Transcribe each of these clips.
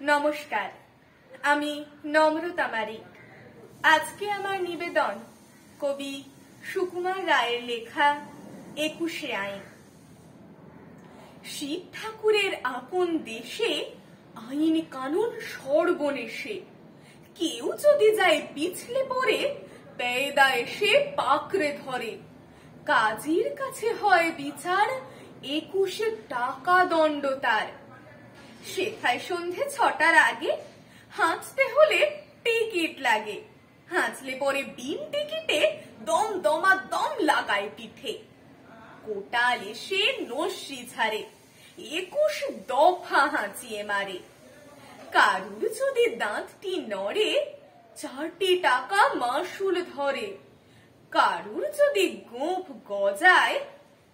নমস্কার, আমি নম্রতা মারিক। আজকে আমার নিবেদন কবি সুকুমার রায়ের লেখা ২১শে আইন। শিব ঠাকুরের আপন দেশে আইন কানুন সর্বনেশে, কেউ যদি যায় পিছলে পড়ে বেদা এসে পাকড়ে ধরে। কাজীর কাছে হয় বিচার, ২১ টাকা দণ্ড তার। শেখায় সন্ধে ৬টার আগে, হাঁচতে হলে টিকিট লাগে। হাঁচলে পরে বিন টিকিটে দম দমাদম লাগায় পিঠে। কোটাল এসে নস্যি ঝাড়ে, ২১ দফা হাঁচিয়ে মারে। কারুর যদি দাঁতটি নড়ে, ৪টি টাকা মাসুল ধরে। কারুর যদি গোঁফ গজায়,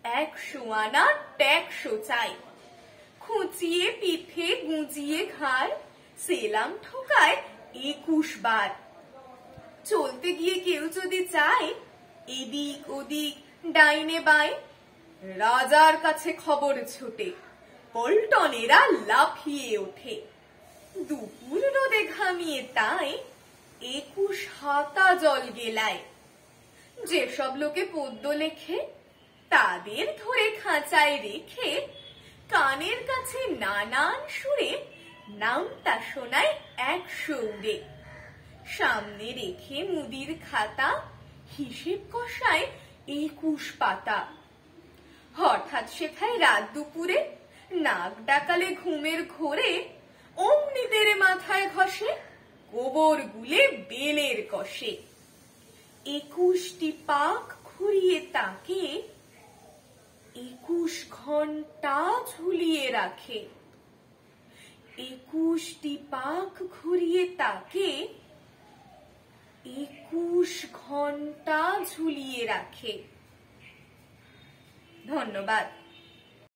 ১০০ আনা ট্যাক্স চাই। খুঁচিয়ে পিঠে গুঁজিয়ে ঘাড়, সেলাম ঠোকায় ২১ বার। চলতে গিয়ে কেউ যদি চায় এদিক ওদিক ডাইনে বাঁয়ে, রাজার কাছে খবর ছোটে, পল্টনেরা লাফিয়ে ওঠে। দুপুর রোদে ঘামিয়ে তাই ২১ হাতা জল গেলায়। যেসব লোকে পদ্য লেখে, তাদের ধরে খাঁচায় রেখে কানের কাছে নানান সুরে নামটা শোনায় ১০০ উড়ে। সামনে রেখে মুদির খাতা, হিসেব কষায় ২১ পাতা। হঠাৎ শেখায় রাত দুপুরে, নাক ডাকালে ঘুমের ঘোরে, অমনি তেরে মাথায় ঘষে, গোবর গুলে বেলের কষে। ২১টি পাক ঘুরিয়ে তাকে ২১ ঘন্টা ঝুলিয়ে রাখে। ২১টি পাক ঘুরিয়ে তাকে ২১ ঘন্টা ঝুলিয়ে রাখে। ধন্যবাদ।